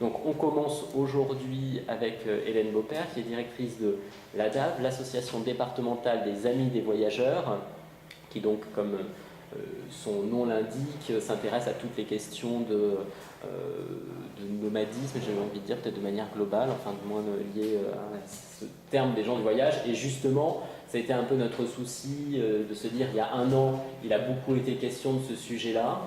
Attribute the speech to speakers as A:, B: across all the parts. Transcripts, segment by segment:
A: Donc on commence aujourd'hui avec Hélène Beaupère, qui est directrice de l'ADAV, l'Association départementale des Amis des Voyageurs, qui donc, comme son nom l'indique, s'intéresse à toutes les questions de nomadisme, j'ai envie de dire peut-être de manière globale, enfin du moins lié à ce terme des gens du voyage. Et justement, ça a été un peu notre souci de se dire, il y a un an, il a beaucoup été question de ce sujet-là,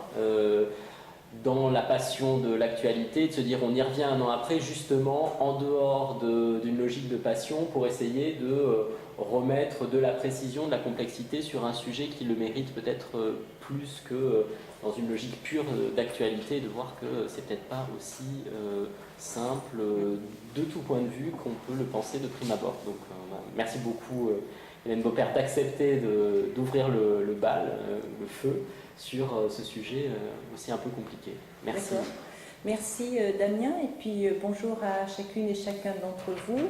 A: dans la passion de l'actualité, de se dire on y revient un an après, justement en dehors d'une logique de passion, pour essayer de remettre de la précision, de la complexité sur un sujet qui le mérite peut-être plus que dans une logique pure d'actualité, de voir que c'est peut-être pas aussi simple de tout point de vue qu'on peut le penser de prime abord. Donc merci beaucoup Hélène Beaupère d'accepter d'ouvrir le bal, le feu, sur ce sujet aussi un peu compliqué. Merci.
B: Merci Damien, et puis bonjour à chacune et chacun d'entre vous.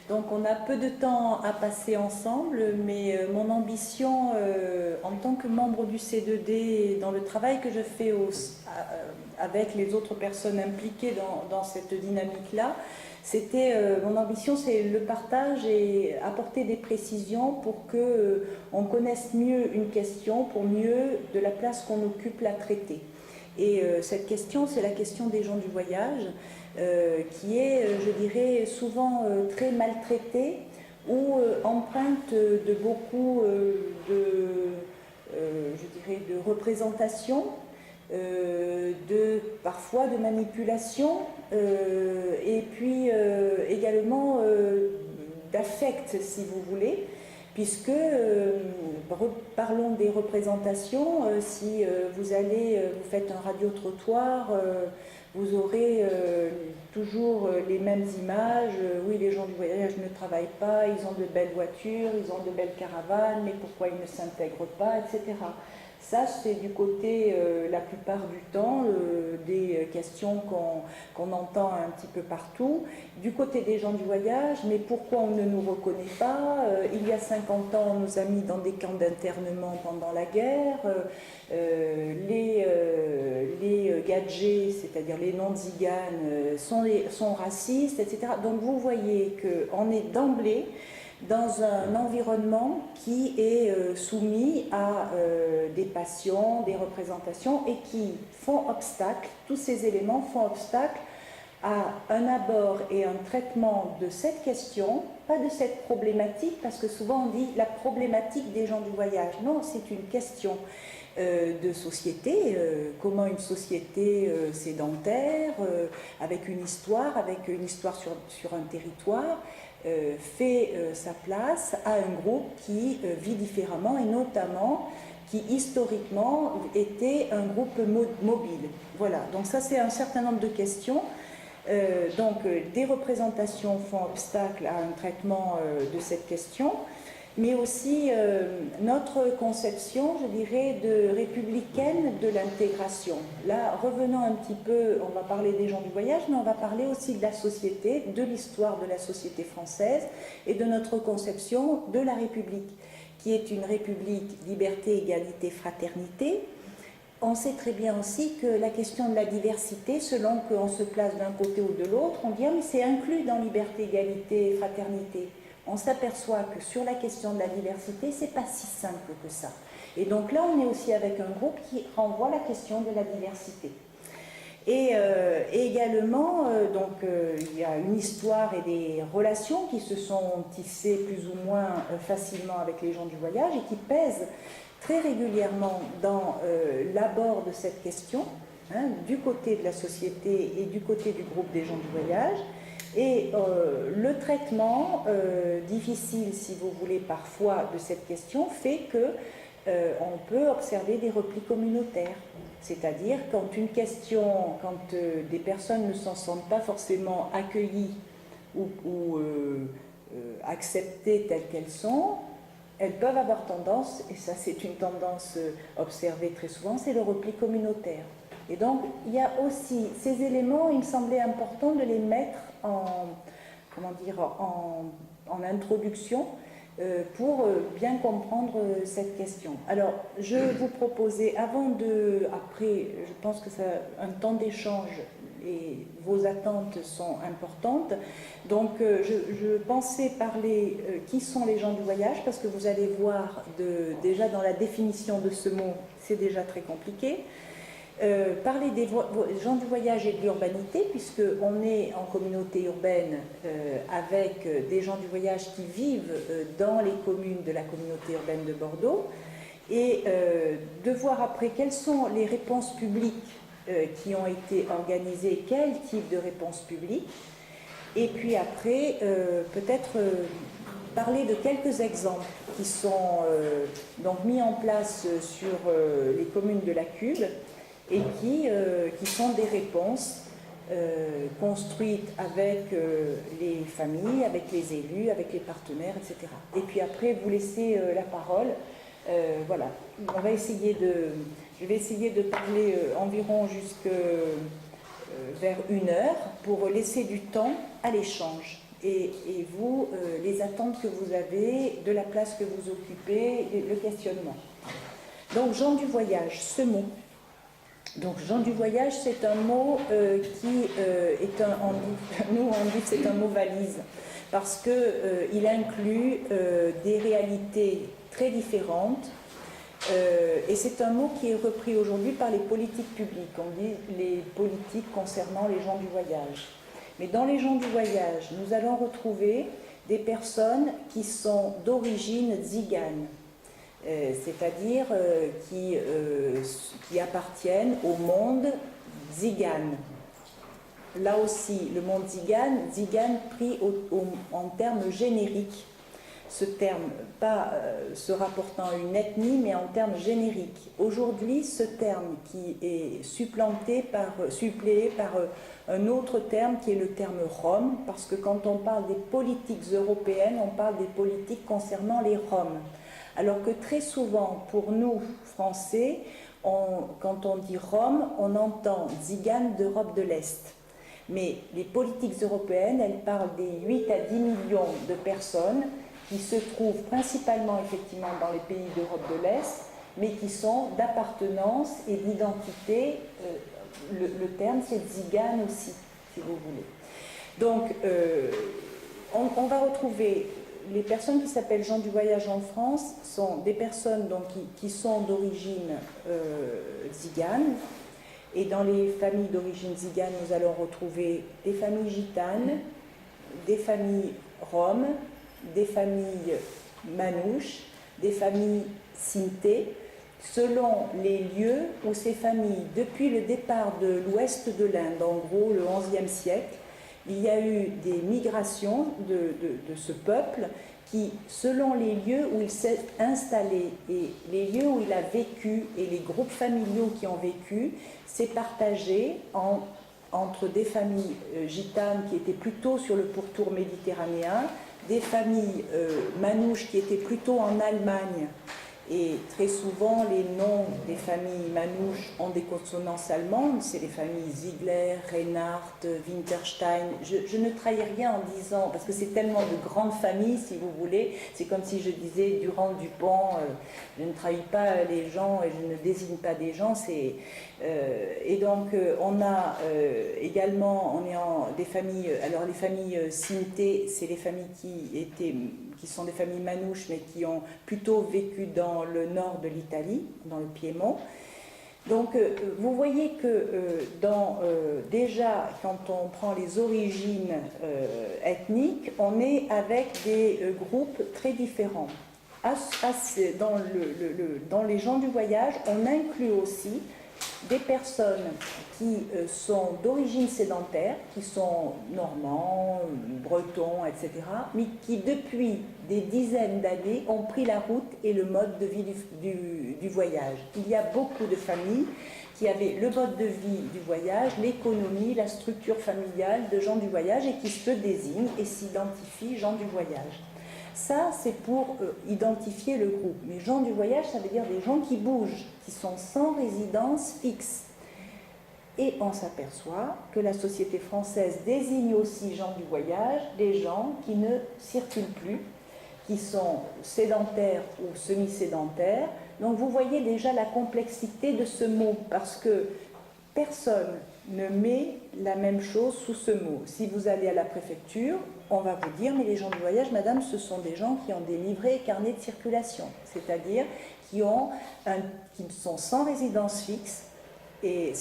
B: Donc on a peu de temps à passer ensemble, mais mon ambition en tant que membre du C2D, dans le travail que je fais avec les autres personnes impliquées dans cette dynamique-là, mon ambition, c'est le partage et apporter des précisions pour que on connaisse mieux une question, pour mieux de la place qu'on occupe la traiter. Et cette question, c'est la question des gens du voyage, qui est, je dirais, souvent très maltraitée ou empreinte de beaucoup je dirais, de représentation, parfois de manipulation, et puis également d'affect, si vous voulez, puisque, parlons des représentations, si vous faites un radio-trottoir, vous aurez toujours les mêmes images. Oui, les gens du voyage ne travaillent pas, ils ont de belles voitures, ils ont de belles caravanes, mais pourquoi ils ne s'intègrent pas, etc. Ça, c'est du côté, la plupart du temps, des questions qu'on entend un petit peu partout. Du côté des gens du voyage, mais pourquoi on ne nous reconnaît pas? Il y a 50 ans, on nous a mis dans des camps d'internement pendant la guerre. Les gadgets, c'est-à-dire les non-tziganes, sont racistes, etc. Donc vous voyez qu'on est d'emblée dans un environnement qui est soumis à des passions, des représentations, et qui font obstacle, tous ces éléments font obstacle à un abord et un traitement de cette question, pas de cette problématique, parce que souvent on dit la problématique des gens du voyage. Non, c'est une question de société, comment une société sédentaire, avec une histoire sur un territoire, fait sa place à un groupe qui vit différemment, et notamment qui historiquement était un groupe mobile. Voilà, donc ça c'est un certain nombre de questions. Des représentations font obstacle à un traitement de cette question, mais aussi notre conception, je dirais, de républicaine de l'intégration. Là, revenons un petit peu, on va parler des gens du voyage, mais on va parler aussi de la société, de l'histoire de la société française et de notre conception de la République, qui est une république liberté, égalité, fraternité. On sait très bien aussi que la question de la diversité, selon qu'on se place d'un côté ou de l'autre, on dit ah, mais c'est inclus dans liberté, égalité, fraternité. On s'aperçoit que sur la question de la diversité, c'est pas si simple que ça. Et donc là, on est aussi avec un groupe qui renvoie à la question de la diversité. Et également, il y a une histoire et des relations qui se sont tissées plus ou moins facilement avec les gens du voyage et qui pèsent très régulièrement dans l'abord de cette question, du côté de la société et du côté du groupe des gens du voyage. Et le traitement difficile, si vous voulez, parfois de cette question fait que on peut observer des replis communautaires. C'est-à-dire quand des personnes ne s'en sentent pas forcément accueillies ou acceptées telles qu'elles sont, elles peuvent avoir tendance, et ça c'est une tendance observée très souvent, c'est le repli communautaire. Et donc il y a aussi ces éléments, il me semblait important de les mettre en introduction pour bien comprendre cette question. Alors je vous proposais, après je pense que ça un temps d'échange vos attentes sont importantes. Donc je pensais parler qui sont les gens du voyage, parce que vous allez voir déjà dans la définition de ce mot, c'est déjà très compliqué. Parler des gens du voyage et de l'urbanité, puisqu'on est en communauté urbaine avec des gens du voyage qui vivent dans les communes de la communauté urbaine de Bordeaux, et de voir après quelles sont les réponses publiques qui ont été organisées, quel type de réponses publiques, et puis après peut-être parler de quelques exemples qui sont donc mis en place sur les communes de la Cube, et qui sont des réponses construites avec les familles, avec les élus, avec les partenaires, etc. Et puis après, vous laissez la parole. Voilà, je vais essayer de parler environ vers 1 heure pour laisser du temps à l'échange. Et vous, les attentes que vous avez, de la place que vous occupez, le questionnement. Donc, gens du voyage, ce mot. Donc, gens du voyage, c'est un mot qui est nous on dit que c'est un mot valise, parce qu'il inclut des réalités très différentes, et c'est un mot qui est repris aujourd'hui par les politiques publiques. On dit les politiques concernant les gens du voyage. Mais dans les gens du voyage, nous allons retrouver des personnes qui sont d'origine tzigane. C'est-à-dire qui appartiennent au monde tzigane. Là aussi, le monde tzigane pris en termes génériques. Ce terme, pas se rapportant à une ethnie, mais en termes génériques. Aujourd'hui, ce terme qui est suppléé par un autre terme qui est le terme Rome, parce que quand on parle des politiques européennes, on parle des politiques concernant les Roms. Alors que très souvent, pour nous, Français, quand on dit Rome, on entend tzigane d'Europe de l'Est. Mais les politiques européennes, elles parlent des 8 à 10 millions de personnes qui se trouvent principalement, effectivement, dans les pays d'Europe de l'Est, mais qui sont d'appartenance et d'identité. Le terme, c'est tzigane aussi, si vous voulez. Donc, on va retrouver... Les personnes qui s'appellent gens du voyage en France sont des personnes donc, qui sont d'origine tzigane. Et dans les familles d'origine tzigane, nous allons retrouver des familles gitanes, des familles roms, des familles manouches, des familles sinté, selon les lieux où ces familles, depuis le départ de l'ouest de l'Inde, en gros le XIe siècle, il y a eu des migrations de ce peuple qui, selon les lieux où il s'est installé et les lieux où il a vécu et les groupes familiaux qui ont vécu, s'est partagé entre des familles gitanes qui étaient plutôt sur le pourtour méditerranéen, des familles manouches qui étaient plutôt en Allemagne. Et très souvent, les noms des familles manouches ont des consonances allemandes. C'est les familles Ziegler, Reinhardt, Winterstein. Je ne trahis rien en disant, parce que c'est tellement de grandes familles, si vous voulez. C'est comme si je disais Durand, Dupont. Je ne trahis pas les gens et je ne désigne pas des gens. Et donc, on a également des familles. Alors, les familles Sinté, c'est les familles qui sont des familles manouches, mais qui ont plutôt vécu dans le nord de l'Italie, dans le Piémont. Donc, vous voyez que déjà, quand on prend les origines ethniques, on est avec des groupes très différents. Dans les gens du voyage, on inclut aussi des personnes qui sont d'origine sédentaire, qui sont normands, bretons, etc., mais qui depuis des dizaines d'années ont pris la route et le mode de vie du voyage. Il y a beaucoup de familles qui avaient le mode de vie du voyage, l'économie, la structure familiale de gens du voyage et qui se désignent et s'identifient gens du voyage. Ça, c'est pour identifier le groupe. Mais gens du voyage, ça veut dire des gens qui bougent, qui sont sans résidence fixe. Et on s'aperçoit que la société française désigne aussi gens du voyage, des gens qui ne circulent plus, qui sont sédentaires ou semi-sédentaires. Donc vous voyez déjà la complexité de ce mot, parce que personne ne met la même chose sous ce mot. Si vous allez à la préfecture, on va vous dire, mais les gens du voyage, madame, ce sont des gens qui ont des livrets et carnets de circulation, c'est-à-dire qui sont sans résidence fixe, et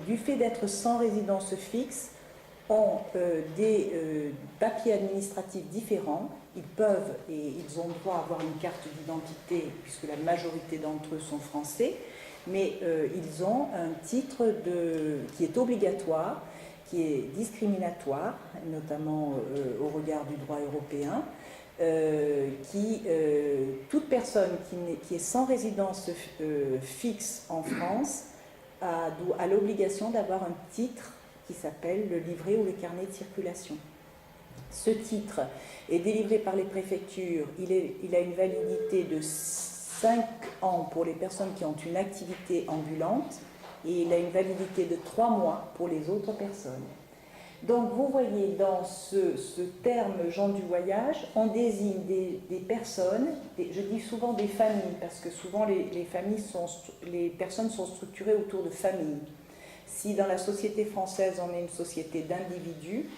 B: du fait d'être sans résidence fixe, ont des papiers administratifs différents. Ils peuvent et ils ont droit à avoir une carte d'identité, puisque la majorité d'entre eux sont français, mais ils ont un titre qui est obligatoire, qui est discriminatoire, notamment au regard du droit européen, toute personne qui est sans résidence fixe en France a l'obligation d'avoir un titre qui s'appelle le livret ou le carnet de circulation. Ce titre est délivré par les préfectures, il a une validité de 5 ans pour les personnes qui ont une activité ambulante et il a une validité de 3 mois pour les autres personnes. Donc vous voyez dans ce terme gens du voyage, on désigne des personnes, je dis souvent des familles, parce que souvent les personnes sont structurées autour de familles. Si dans la société française on est une société d'individus,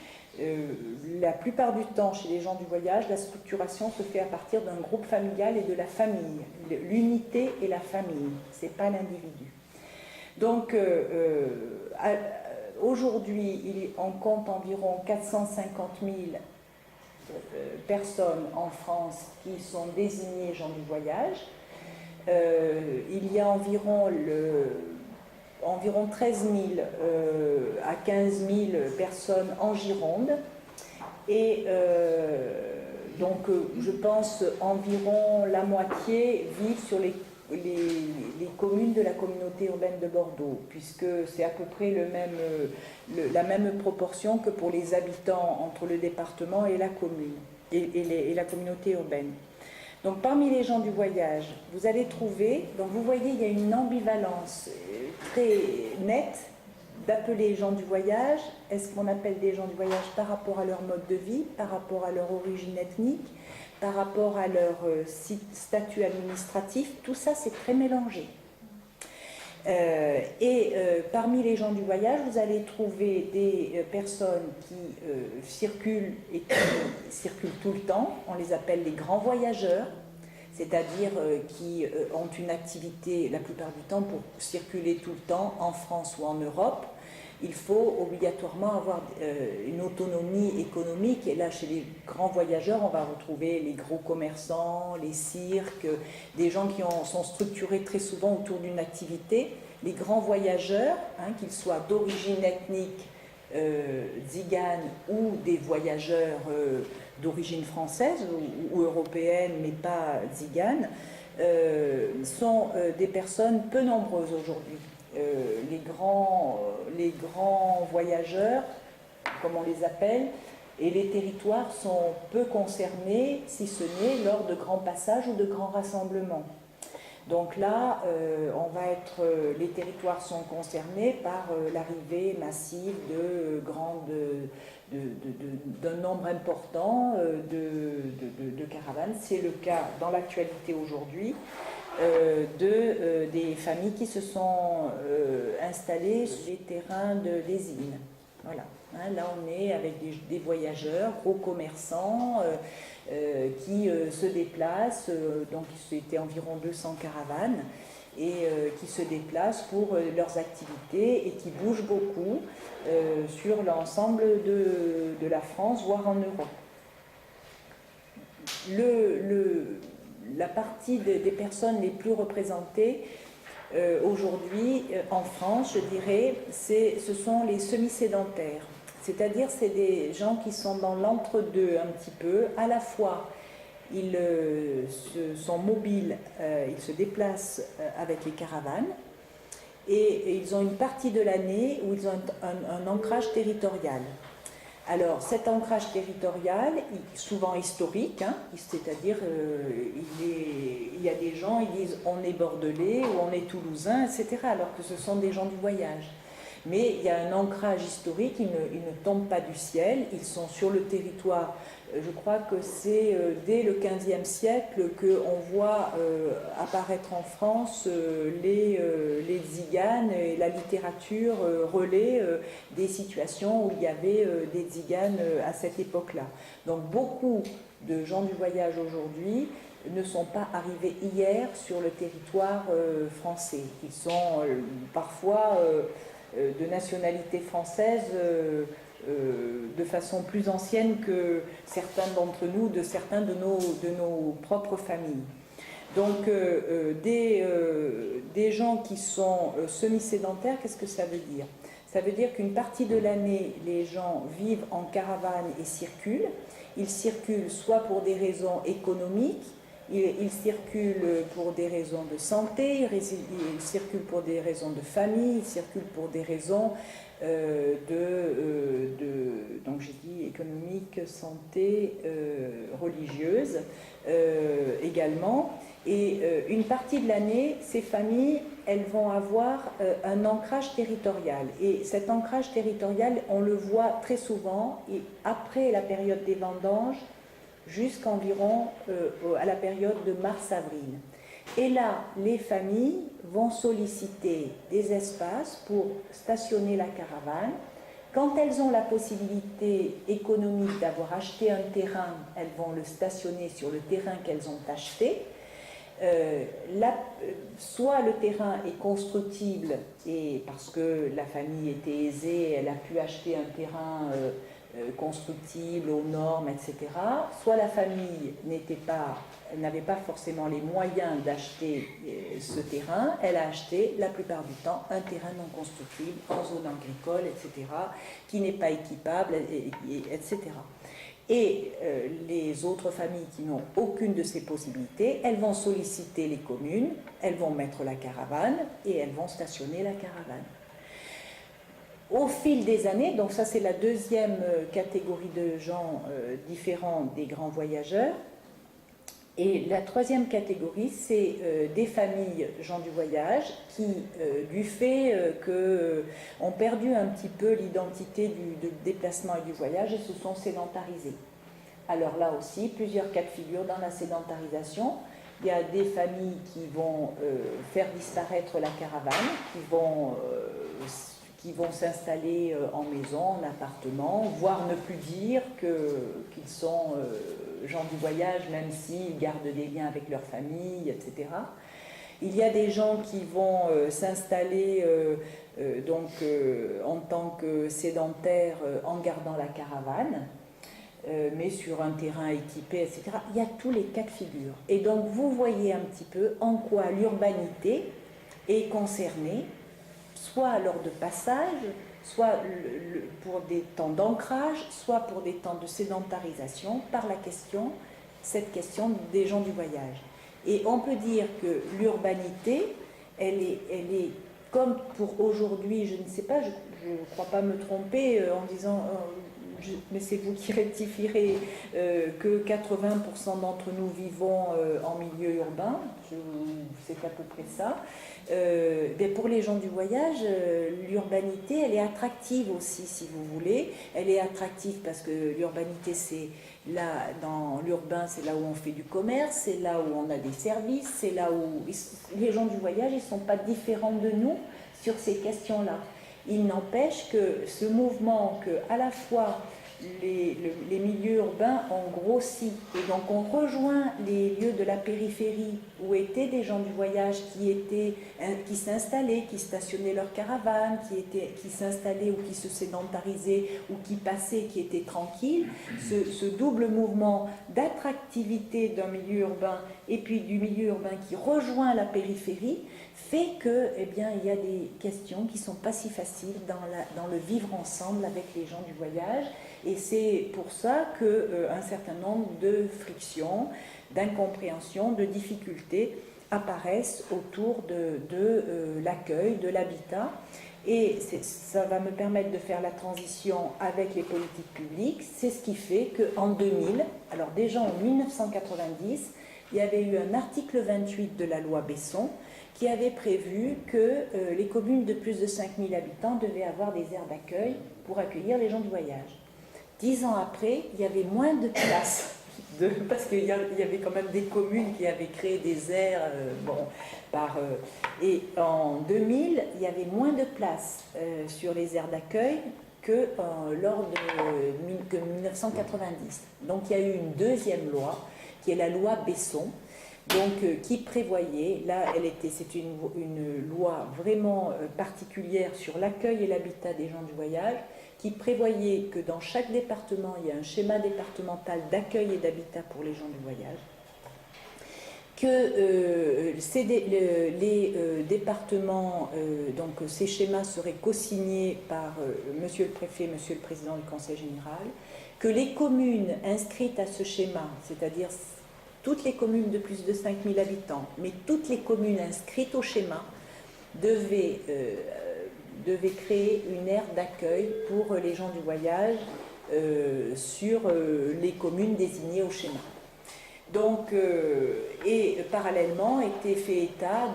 B: la plupart du temps chez les gens du voyage, la structuration se fait à partir d'un groupe familial et de la famille. L'unité est la famille, ce n'est pas l'individu. Donc aujourd'hui, on compte environ 450 000 personnes en France qui sont désignées gens du voyage. Il y a environ 13 000 à 15 000 personnes en Gironde. Et donc, je pense environ la moitié vivent sur les communes de la communauté urbaine de Bordeaux, puisque c'est à peu près la même proportion que pour les habitants entre le département et la commune, et la communauté urbaine. Donc parmi les gens du voyage, vous allez trouver, donc vous voyez il y a une ambivalence très nette d'appeler gens du voyage. Est-ce qu'on appelle des gens du voyage par rapport à leur mode de vie, par rapport à leur origine ethnique, par rapport à leur statut administratif? Tout ça c'est très mélangé. Parmi les gens du voyage, vous allez trouver des personnes qui circulent et qui circulent tout le temps. On les appelle les grands voyageurs, c'est-à-dire qui ont une activité la plupart du temps pour circuler tout le temps en France ou en Europe. Il faut obligatoirement avoir une autonomie économique. Et là, chez les grands voyageurs, on va retrouver les gros commerçants, les cirques, des gens qui sont structurés très souvent autour d'une activité. Les grands voyageurs, qu'ils soient d'origine ethnique, tsigane, ou des voyageurs d'origine française ou européenne, mais pas tsigane, sont des personnes peu nombreuses aujourd'hui. Les grands voyageurs, comme on les appelle, et les territoires sont peu concernés, si ce n'est lors de grands passages ou de grands rassemblements. Donc là, les territoires sont concernés par l'arrivée massive d'un nombre important de caravanes. C'est le cas dans l'actualité aujourd'hui. Des familles qui se sont installées sur les terrains des îles. Voilà. Là, on est avec des voyageurs, gros commerçants qui se déplacent. Donc, c'était environ 200 caravanes et qui se déplacent pour leurs activités et qui bougent beaucoup sur l'ensemble de la France, voire en Europe. La partie des personnes les plus représentées aujourd'hui en France, je dirais, ce sont les semi-sédentaires. C'est-à-dire, c'est des gens qui sont dans l'entre-deux un petit peu. À la fois, ils sont mobiles, ils se déplacent avec les caravanes, et ils ont une partie de l'année où ils ont un ancrage territorial. Alors, cet ancrage territorial, souvent historique, c'est-à-dire il y a des gens, ils disent on est bordelais ou on est toulousain, etc., alors que ce sont des gens du voyage. Mais il y a un ancrage historique, ils ne tombent pas du ciel, ils sont sur le territoire. Je crois que c'est dès le XVe siècle qu'on voit apparaître en France les tziganes, et la littérature relaie des situations où il y avait des tziganes à cette époque-là. Donc beaucoup de gens du voyage aujourd'hui ne sont pas arrivés hier sur le territoire français. Ils sont parfois de nationalité française de façon plus ancienne que certains d'entre nous, de certains de nos propres familles. Donc des gens qui sont semi-sédentaires, qu'est-ce que ça veut dire? Ça veut dire qu'une partie de l'année, les gens vivent en caravane et circulent. Ils circulent soit pour des raisons économiques, ils circulent pour des raisons de santé, ils circulent pour des raisons de famille, ils circulent pour des raisons donc j'ai dit économique, santé, religieuse également. Et une partie de l'année, ces familles, elles vont avoir un ancrage territorial. Et cet ancrage territorial, on le voit très souvent, et après la période des vendanges, jusqu'environ à la période de mars-avril. Et là, les familles vont solliciter des espaces pour stationner la caravane. Quand elles ont la possibilité économique d'avoir acheté un terrain, elles vont le stationner sur le terrain qu'elles ont acheté. Soit le terrain est constructible et parce que la famille était aisée, elle a pu acheter un terrain constructible aux normes, etc. Soit la famille n'avait pas forcément les moyens d'acheter ce terrain, elle a acheté la plupart du temps un terrain non constructible en zone agricole, etc., qui n'est pas équipable, etc. Et les autres familles qui n'ont aucune de ces possibilités, elles vont solliciter les communes, elles vont mettre la caravane et elles vont stationner la caravane. Au fil des années, donc ça c'est la deuxième catégorie de gens différents des grands voyageurs, et la troisième catégorie c'est des familles gens du voyage qui, du fait ont perdu un petit peu l'identité du déplacement et du voyage et se sont sédentarisés. Alors là aussi, plusieurs cas de figure dans la sédentarisation. Il y a des familles qui vont faire disparaître la caravane, qui vont s'installer en maison, en appartement, voire ne plus dire qu'ils sont gens du voyage, même s'ils gardent des liens avec leur famille, etc. Il y a des gens qui vont s'installer en tant que sédentaires en gardant la caravane, mais sur un terrain équipé, etc. Il y a tous les cas de figure. Et donc vous voyez un petit peu en quoi l'urbanité est concernée, soit lors de passage, soit pour des temps d'ancrage, soit pour des temps de sédentarisation, par cette question des gens du voyage. Et on peut dire que l'urbanité, elle est comme pour aujourd'hui, je ne sais pas, je ne crois pas me tromper en disant, mais c'est vous qui rectifierez, que 80% d'entre nous vivons en milieu urbain, c'est à peu près ça. Mais pour les gens du voyage, l'urbanité, elle est attractive aussi, si vous voulez. Elle est attractive parce que l'urbanité, c'est là, dans l'urbain, c'est là où on fait du commerce, c'est là où on a des services, c'est là où les gens du voyage, ils ne sont pas différents de nous sur ces questions-là. Il n'empêche que ce mouvement, que à la fois les milieux urbains ont grossi et donc on rejoint les lieux de la périphérie où étaient des gens du voyage qui s'installaient, qui stationnaient leurs caravanes, qui s'installaient ou qui se sédentarisaient ou qui passaient, qui étaient tranquilles. Ce double mouvement d'attractivité d'un milieu urbain et puis du milieu urbain qui rejoint la périphérie fait que, eh bien, il y a des questions qui ne sont pas si faciles dans le vivre ensemble avec les gens du voyage. Et c'est pour ça qu'un certain nombre de frictions, d'incompréhensions, de difficultés apparaissent autour de l'accueil, de l'habitat. Et ça va me permettre de faire la transition avec les politiques publiques. C'est ce qui fait qu'en 2000, alors déjà en 1990, il y avait eu un article 28 de la loi Besson qui avait prévu que les communes de plus de 5000 habitants devaient avoir des aires d'accueil pour accueillir les gens du voyage. 10 ans après, il y avait moins de places. Parce qu'il y avait quand même des communes qui avaient créé des aires, et en 2000, il y avait moins de places sur les aires d'accueil que lors de 1990. Donc il y a eu une deuxième loi, qui est la loi Besson, donc, qui prévoyait, là c'est une loi vraiment particulière sur l'accueil et l'habitat des gens du voyage, qui prévoyait que dans chaque département, il y a un schéma départemental d'accueil et d'habitat pour les gens du voyage, que les départements, donc ces schémas seraient co-signés par Monsieur le Préfet, Monsieur le Président du Conseil Général, que les communes inscrites à ce schéma, c'est-à-dire toutes les communes de plus de 5000 habitants, mais toutes les communes inscrites au schéma devaient créer une aire d'accueil pour les gens du voyage sur les communes désignées au schéma. Donc, et parallèlement était fait état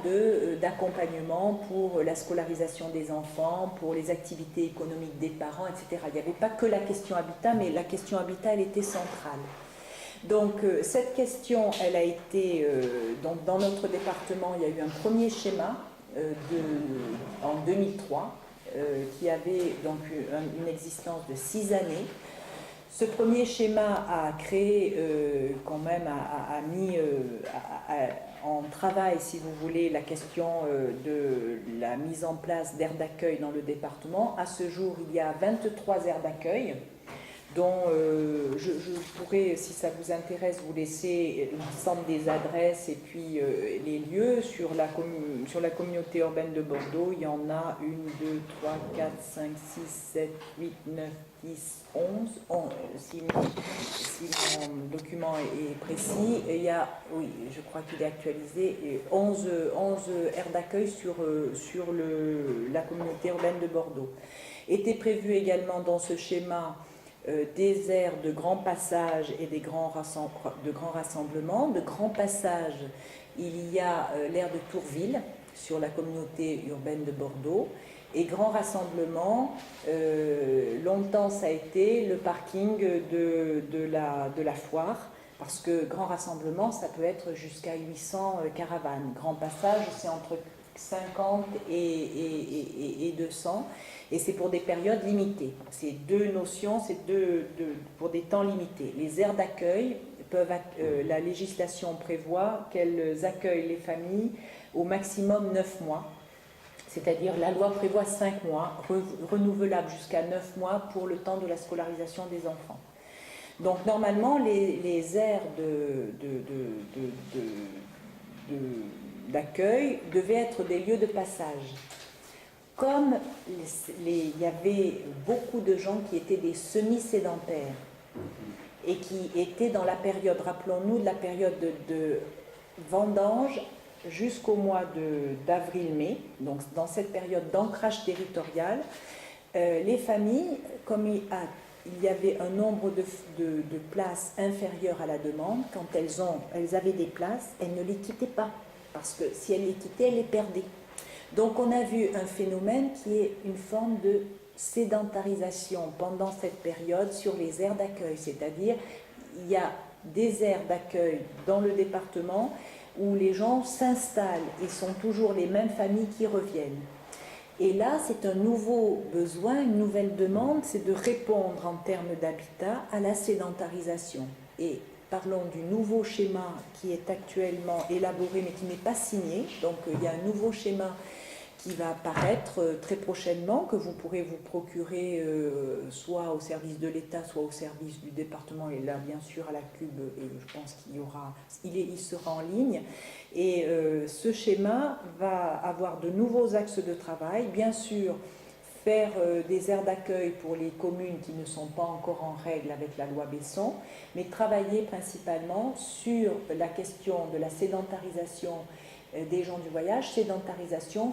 B: d'accompagnement pour la scolarisation des enfants, pour les activités économiques des parents, etc. Il n'y avait pas que la question habitat, mais la question habitat, elle était centrale. Donc cette question, elle a été, donc dans notre département, il y a eu un premier schéma en 2003 qui avait donc une existence de 6 années. Ce premier schéma a créé quand même, a mis en travail, si vous voulez, la question de la mise en place d'aires d'accueil dans le département. À ce jour, il y a 23 aires d'accueil, dont je pourrais, si ça vous intéresse, vous laisser l'ensemble des adresses et puis les lieux. Sur la communauté urbaine de Bordeaux, il y en a 1, 2, 3, 4, 5, 6, 7, 8, 9, 10, 11, si mon document est précis. Et il y a, oui, je crois qu'il est actualisé, 11 aires d'accueil sur la communauté urbaine de Bordeaux. Était prévu également dans ce schéma des aires de grand passage et de grands rassemblements. De grand passage, il y a l'aire de Tourville sur la communauté urbaine de Bordeaux. Et grand rassemblement, longtemps ça a été le parking de la foire, parce que grand rassemblement, ça peut être jusqu'à 800 caravanes. Grand passage, c'est entre 50 et 200, et c'est pour des périodes limitées. C'est deux notions, c'est pour des temps limités. Les aires d'accueil, la législation prévoit qu'elles accueillent les familles au maximum 9 mois, c'est-à-dire la loi prévoit 5 mois, renouvelables jusqu'à 9 mois pour le temps de la scolarisation des enfants. Donc normalement, les aires d'accueil devaient être des lieux de passage. Comme il y avait beaucoup de gens qui étaient des semi-sédentaires et qui étaient dans la période, rappelons-nous, de la période de vendange jusqu'au mois d'avril-mai, donc dans cette période d'ancrage territorial, les familles, comme il y avait un nombre de places inférieur à la demande, quand elles avaient des places, elles ne les quittaient pas, parce que si elles les quittaient, elles les perdaient. Donc on a vu un phénomène qui est une forme de sédentarisation pendant cette période sur les aires d'accueil, c'est-à-dire il y a des aires d'accueil dans le département où les gens s'installent et sont toujours les mêmes familles qui reviennent. Et là, c'est un nouveau besoin, une nouvelle demande, c'est de répondre en termes d'habitat à la sédentarisation. Et parlons du nouveau schéma qui est actuellement élaboré mais qui n'est pas signé. Donc il y a un nouveau schéma qui va apparaître très prochainement, que vous pourrez vous procurer soit au service de l'État, soit au service du département, et là bien sûr à la CUB, et je pense il sera en ligne. Et ce schéma va avoir de nouveaux axes de travail, bien sûr faire des aires d'accueil pour les communes qui ne sont pas encore en règle avec la loi Besson, mais travailler principalement sur la question de la sédentarisation des gens du voyage, sédentarisation,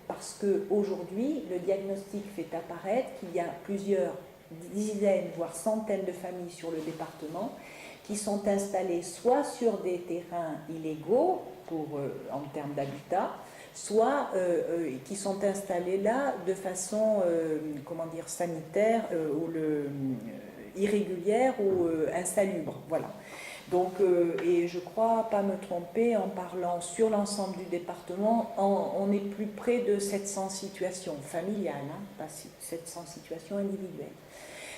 B: parce qu'aujourd'hui, le diagnostic fait apparaître qu'il y a plusieurs dizaines, voire centaines de familles sur le département qui sont installés soit sur des terrains illégaux en termes d'habitat, soit qui sont installés là de façon comment dire, sanitaire irrégulière ou insalubre. Voilà. Donc, et je crois pas me tromper en parlant sur l'ensemble du département, on est plus près de 700 situations familiales, hein, pas 700 situations individuelles.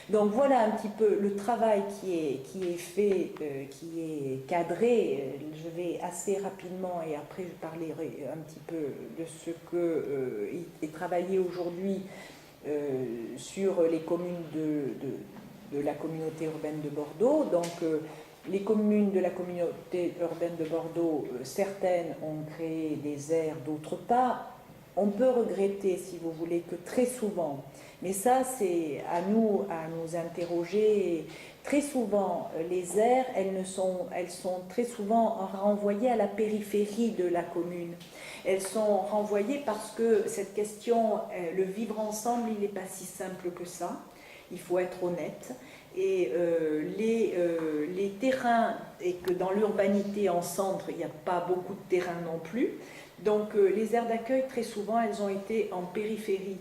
B: Donc voilà un petit peu le travail qui est fait, qui est cadré. Je vais assez rapidement et après je parlerai un petit peu de ce que est travaillé aujourd'hui sur les communes de la communauté urbaine de Bordeaux. Donc les communes de la communauté urbaine de Bordeaux, certaines ont créé des aires, d'autres pas. On peut regretter, si vous voulez, que très souvent, mais ça c'est à nous interroger, très souvent les aires, elles sont très souvent renvoyées à la périphérie de la commune. Elles sont renvoyées parce que cette question, le vivre ensemble, il n'est pas si simple que ça, il faut être honnête. Et les terrains, et que dans l'urbanité en centre, il n'y a pas beaucoup de terrains non plus, donc les aires d'accueil, très souvent, elles ont été en périphérie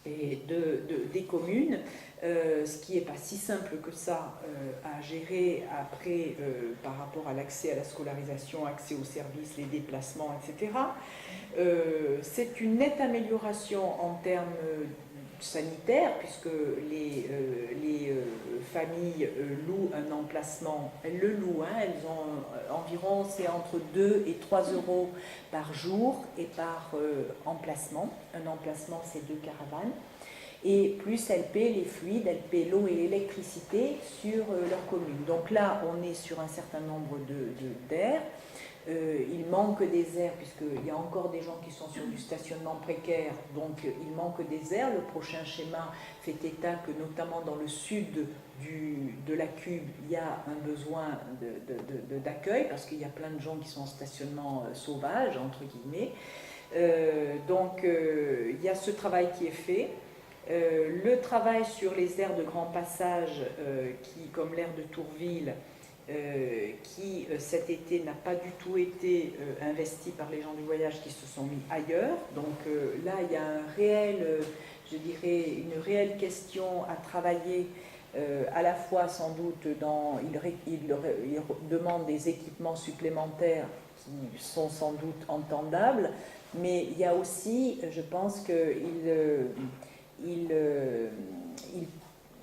B: des communes, ce qui n'est pas si simple que ça à gérer après par rapport à l'accès à la scolarisation, accès aux services, les déplacements, etc. C'est une nette amélioration en termes sanitaire, puisque les familles louent un emplacement, elles le louent, hein, elles ont environ, c'est entre 2 et 3 euros par jour et par emplacement. Un emplacement, c'est 2 caravanes. Et plus elles paient les fluides, elles paient l'eau et l'électricité sur leur commune. Donc là, on est sur un certain nombre d'aires. Il manque des aires, puisqu'il y a encore des gens qui sont sur du stationnement précaire, donc il manque des aires. Le prochain schéma fait état que, notamment dans le sud de la Cube, il y a un besoin d'accueil, parce qu'il y a plein de gens qui sont en stationnement sauvage, entre guillemets. Donc il y a ce travail qui est fait. Le travail sur les aires de grand passage, qui, comme l'aire de Tourville, qui cet été n'a pas du tout été investi par les gens du voyage qui se sont mis ailleurs. Donc là, il y a un réel, je dirais, une réelle question à travailler, à la fois sans doute il demande des équipements supplémentaires qui sont sans doute entendables, mais il y a aussi, je pense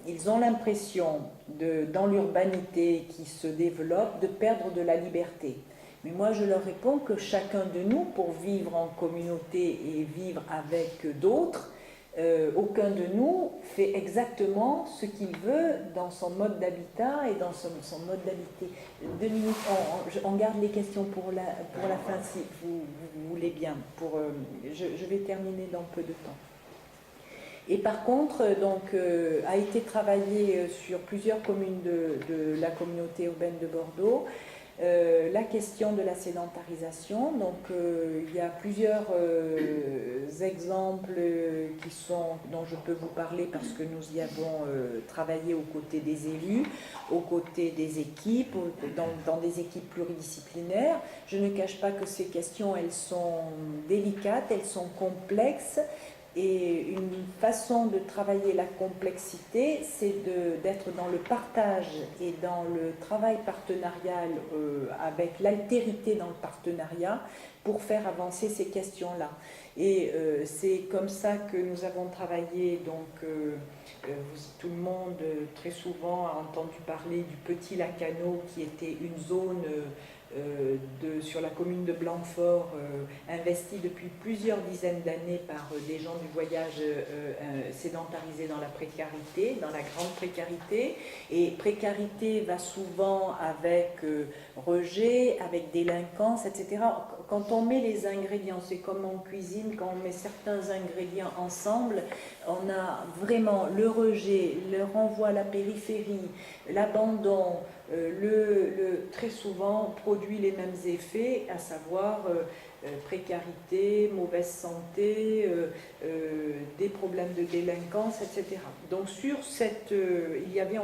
B: ils ont l'impression, dans l'urbanité qui se développe, de perdre de la liberté. Mais moi, je leur réponds que chacun de nous, pour vivre en communauté et vivre avec d'autres, aucun de nous fait exactement ce qu'il veut dans son mode d'habitat et dans son mode d'habiter. 2 minutes, on garde les questions pour la fin, si vous voulez bien. Je vais terminer dans peu de temps. Et par contre, donc, a été travaillé sur plusieurs communes de la communauté urbaine de Bordeaux, la question de la sédentarisation. Donc, il y a plusieurs exemples dont je peux vous parler parce que nous y avons travaillé aux côtés des élus, aux côtés des équipes, dans des équipes pluridisciplinaires. Je ne cache pas que ces questions, elles sont délicates, elles sont complexes. Et une façon de travailler la complexité, c'est d'être dans le partage et dans le travail partenarial, avec l'altérité dans le partenariat, pour faire avancer ces questions-là. Et c'est comme ça que nous avons travaillé. Donc, tout le monde, très souvent, a entendu parler du Petit Lacano, qui était une zone sur la commune de Blanquefort, investie depuis plusieurs dizaines d'années par des gens du voyage sédentarisés dans la précarité, dans la grande précarité. Et précarité va souvent avec rejet, avec délinquance, etc. Quand on met les ingrédients, c'est comme en cuisine, quand on met certains ingrédients ensemble, on a vraiment le rejet, le renvoi à la périphérie, l'abandon, très souvent produit les mêmes effets, à savoir précarité, mauvaise santé, des problèmes de délinquance, etc. Donc sur cette, il y avait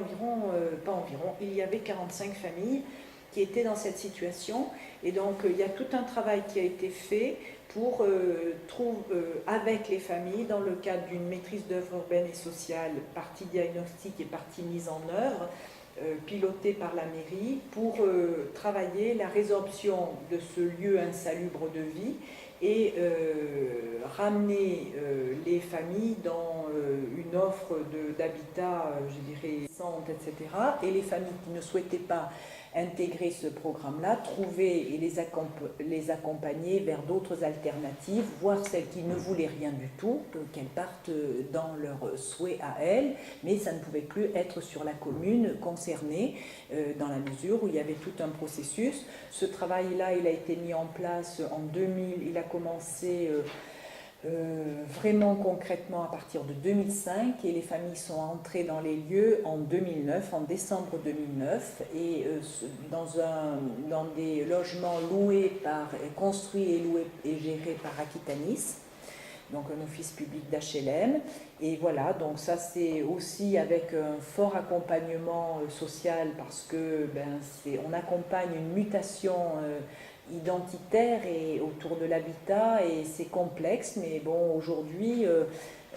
B: il y avait 45 familles qui étaient dans cette situation, et donc il y a tout un travail qui a été fait pour avec les familles, dans le cadre d'une maîtrise d'œuvre urbaine et sociale, partie diagnostic et partie mise en œuvre, pilotée par la mairie, pour travailler la résorption de ce lieu insalubre de vie et ramener les familles dans une offre d'habitat, je dirais, décente, etc. Et les familles qui ne souhaitaient pas intégrer ce programme-là, trouver et les accompagner vers d'autres alternatives, voire celles qui ne voulaient rien du tout, qu'elles partent dans leurs souhaits à elles, mais ça ne pouvait plus être sur la commune concernée, dans la mesure où il y avait tout un processus. Ce travail-là, il a été mis en place en 2000, il a commencé vraiment concrètement à partir de 2005, et les familles sont entrées dans les lieux en 2009, en décembre 2009, et dans des logements construits et loués et gérés par Aquitanis, donc un office public d'HLM. Et voilà, donc ça c'est aussi avec un fort accompagnement social, parce que on accompagne une mutation identitaire et autour de l'habitat, et c'est complexe, mais bon, aujourd'hui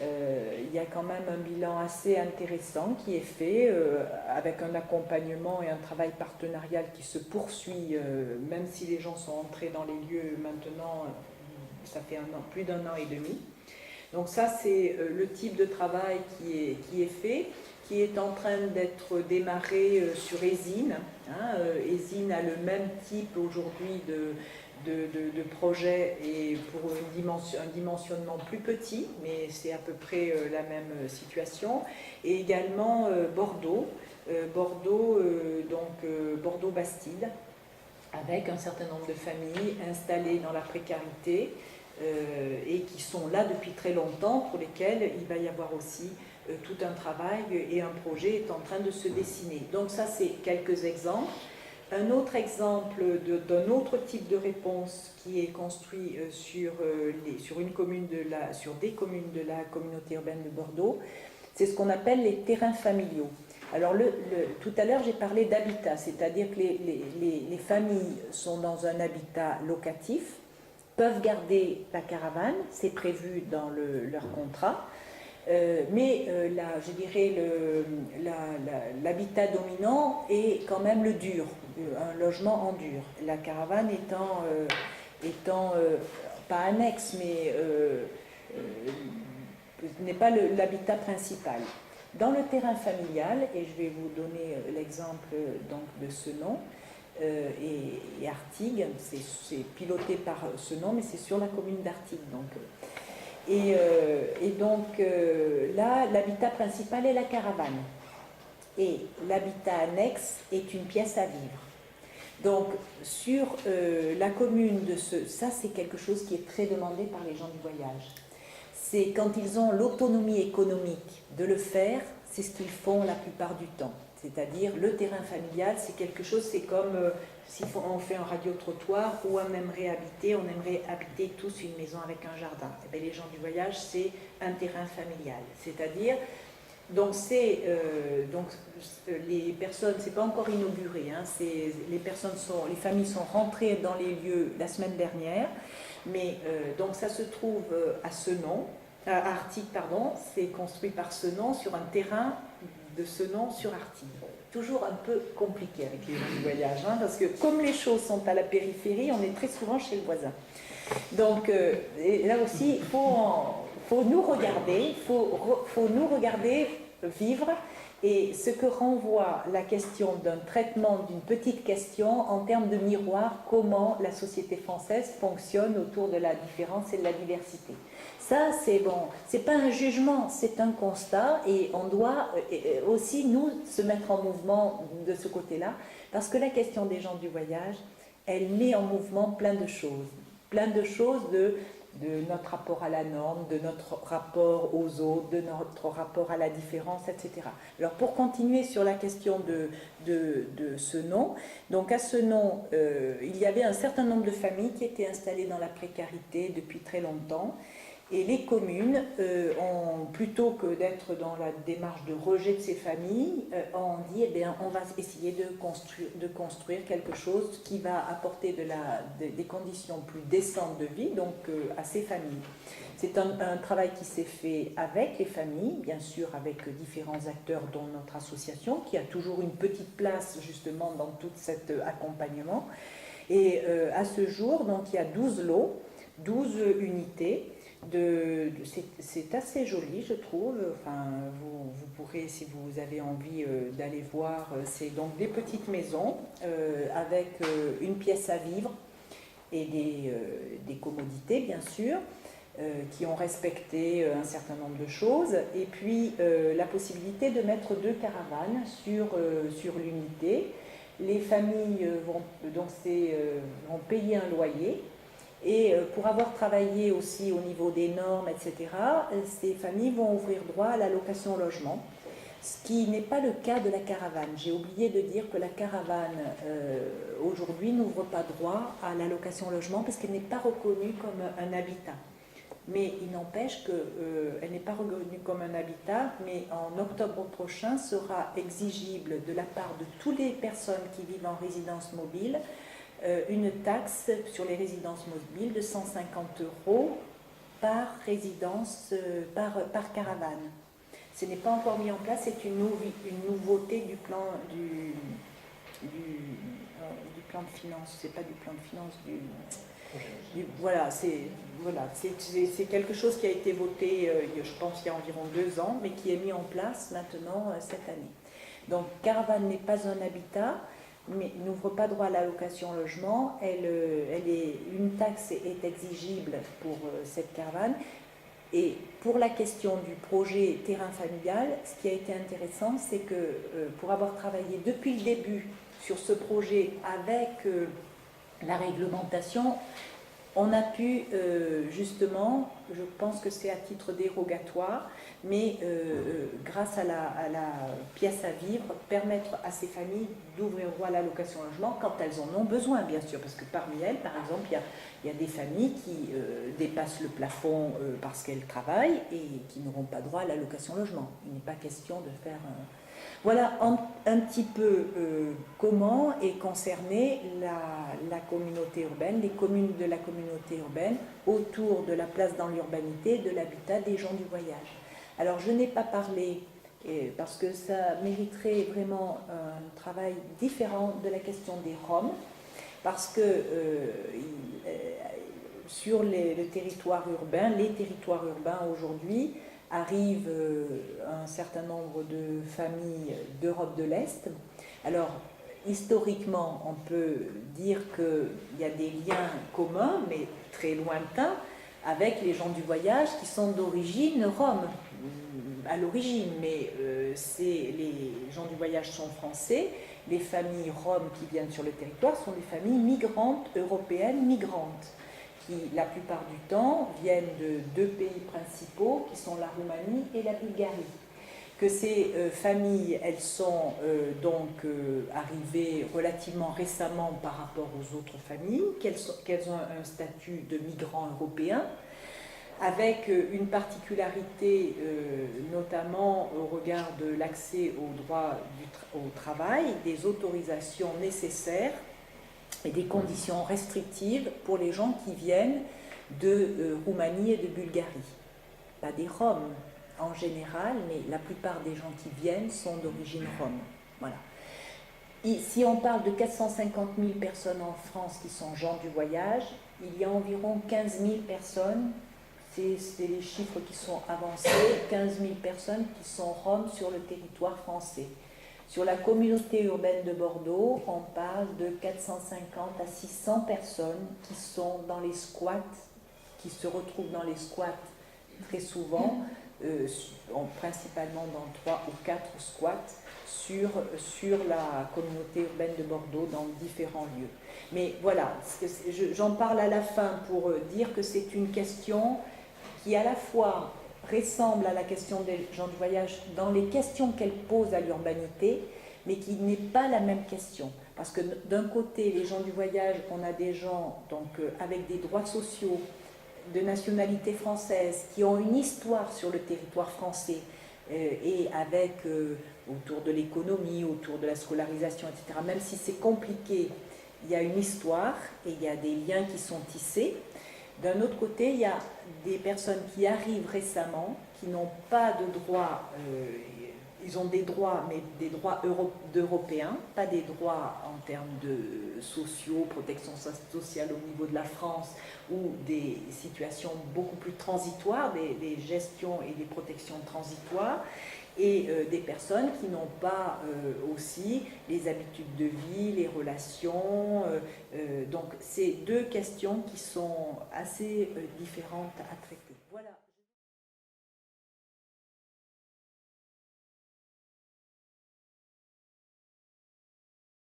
B: il y a quand même un bilan assez intéressant qui est fait, avec un accompagnement et un travail partenarial qui se poursuit, même si les gens sont entrés dans les lieux maintenant, ça fait plus d'un an et demi. Donc ça, c'est le type de travail qui est fait, qui est en train d'être démarré sur ESIN. ESIN a le même type aujourd'hui de projet, et pour un dimensionnement plus petit, mais c'est à peu près la même situation. Et également Bordeaux, Bordeaux-Bastide, avec un certain nombre de familles installées dans la précarité, et qui sont là depuis très longtemps, pour lesquelles il va y avoir aussi tout un travail, et un projet est en train de se dessiner. Donc ça, c'est quelques exemples. Un autre exemple d'un autre type de réponse qui est construit sur des communes de la communauté urbaine de Bordeaux, c'est ce qu'on appelle les terrains familiaux. Alors tout à l'heure j'ai parlé d'habitat, c'est-à-dire que les familles sont dans un habitat locatif, peuvent garder la caravane, c'est prévu dans leur contrat, mais je dirais l'habitat dominant est quand même le dur, un logement en dur. La caravane étant pas annexe, mais n'est pas l'habitat principal. Dans le terrain familial, et je vais vous donner l'exemple donc de Senon et Artigues, c'est piloté par Senon, mais c'est sur la commune d'Artigues. Là, l'habitat principal est la caravane, et l'habitat annexe est une pièce à vivre. Donc sur la commune ça c'est quelque chose qui est très demandé par les gens du voyage. C'est quand ils ont l'autonomie économique de le faire, c'est ce qu'ils font la plupart du temps. C'est-à-dire le terrain familial, c'est quelque chose, c'est comme si on fait un radio-trottoir où on aimerait habiter tous une maison avec un jardin. Et bien, les gens du voyage, c'est un terrain familial. C'est-à-dire, les personnes, c'est pas encore inauguré, les familles sont rentrées dans les lieux la semaine dernière, mais donc ça se trouve à Senon, à Artigues, pardon, c'est construit par Senon sur un terrain de Senon sur Artigues. Toujours un peu compliqué avec les gens du voyage, parce que comme les choses sont à la périphérie, on est très souvent chez le voisin. Donc là aussi, il faut nous regarder, faut nous regarder vivre, et ce que renvoie la question d'un traitement d'une petite question en termes de miroir, comment la société française fonctionne autour de la différence et de la diversité. Ça, c'est bon, c'est pas un jugement, c'est un constat, et on doit aussi, nous, se mettre en mouvement de ce côté-là, parce que la question des gens du voyage, elle met en mouvement plein de choses de notre rapport à la norme, de notre rapport aux autres, de notre rapport à la différence, etc. Alors pour continuer sur la question de ce nom, donc à ce nom, il y avait un certain nombre de familles qui étaient installées dans la précarité depuis très longtemps. Et les communes, plutôt que d'être dans la démarche de rejet de ces familles, ont dit, eh bien, on va essayer de construire quelque chose qui va apporter des conditions plus décentes de vie donc, à ces familles. C'est un travail qui s'est fait avec les familles, bien sûr avec différents acteurs dont notre association, qui a toujours une petite place justement dans tout cet accompagnement. Et à ce jour, donc, il y a 12 lots, 12 unités. C'est assez joli, je trouve. Enfin, vous pourrez, si vous avez envie d'aller voir, c'est donc des petites maisons avec une pièce à vivre et des commodités, bien sûr, qui ont respecté un certain nombre de choses. Et puis, la possibilité de mettre 2 caravanes sur l'unité. Les familles vont payer un loyer. Et pour avoir travaillé aussi au niveau des normes, etc., ces familles vont ouvrir droit à la location logement, ce qui n'est pas le cas de la caravane. J'ai oublié de dire que la caravane, aujourd'hui, n'ouvre pas droit à la location logement parce qu'elle n'est pas reconnue comme un habitat. Mais il n'empêche qu'elle n'est pas reconnue comme un habitat, mais en octobre prochain sera exigible de la part de toutes les personnes qui vivent en résidence mobile une taxe sur les résidences mobiles de 150 € par résidence, par caravane. Ce n'est pas encore mis en place, c'est une nouveauté du plan de finances. C'est pas du plan de finances, voilà, c'est quelque chose qui a été voté, je pense, il y a environ 2 ans, mais qui est mis en place maintenant cette année. Donc, caravane n'est pas un habitat, mais n'ouvre pas droit à la location logement. Une taxe est exigible pour cette caravane. Et pour la question du projet terrain familial, ce qui a été intéressant, c'est que pour avoir travaillé depuis le début sur ce projet avec la réglementation, on a pu justement, je pense que c'est à titre dérogatoire, mais grâce à la pièce à vivre, permettre à ces familles d'ouvrir droit à la location logement quand elles en ont besoin, bien sûr, parce que parmi elles, par exemple, il y a des familles qui dépassent le plafond parce qu'elles travaillent et qui n'auront pas droit à la location logement. Il n'est pas question de faire... Voilà un petit peu comment est concernée la communauté urbaine, les communes de la communauté urbaine autour de la place dans l'urbanité, de l'habitat des gens du voyage. Alors je n'ai pas parlé, parce que ça mériterait vraiment un travail différent de la question des Roms, parce que sur le territoire urbain, les territoires urbains aujourd'hui, arrive un certain nombre de familles d'Europe de l'Est. Alors, historiquement, on peut dire qu'il y a des liens communs, mais très lointains, avec les gens du voyage qui sont d'origine rome, à l'origine, mais les gens du voyage sont français. Les familles roms qui viennent sur le territoire sont des familles migrantes, européennes migrantes, qui, la plupart du temps, viennent de 2 pays principaux, qui sont la Roumanie et la Bulgarie. Que ces familles, elles sont arrivées relativement récemment par rapport aux autres familles, qu'elles ont un statut de migrants européens, avec une particularité, notamment au regard de l'accès au droit au travail, des autorisations nécessaires et des conditions restrictives pour les gens qui viennent de Roumanie et de Bulgarie. Pas des Roms en général, mais la plupart des gens qui viennent sont d'origine rome. Voilà. Et si on parle de 450 000 personnes en France qui sont gens du voyage, il y a environ 15 000 personnes, c'est les chiffres qui sont avancés, 15 000 personnes qui sont roms sur le territoire français. Sur la communauté urbaine de Bordeaux, on parle de 450 à 600 personnes qui sont dans les squats, qui se retrouvent dans les squats très souvent, principalement dans 3 ou 4 squats sur la communauté urbaine de Bordeaux dans différents lieux. Mais voilà, j'en parle à la fin pour dire que c'est une question qui à la fois ressemble à la question des gens du voyage dans les questions qu'elle pose à l'urbanité, mais qui n'est pas la même question. Parce que d'un côté, les gens du voyage, on a des gens donc, avec des droits sociaux de nationalité française qui ont une histoire sur le territoire français et avec autour de l'économie, autour de la scolarisation, etc. Même si c'est compliqué, il y a une histoire et il y a des liens qui sont tissés. D'un autre côté, il y a des personnes qui arrivent récemment, qui n'ont pas de droits, ils ont des droits, mais des droits d'Européens, pas des droits en termes de sociaux, protection sociale au niveau de la France, ou des situations beaucoup plus transitoires, des gestions et des protections transitoires, et des personnes qui n'ont pas aussi les habitudes de vie, les relations. Donc, c'est deux questions qui sont assez différentes à traiter. Voilà.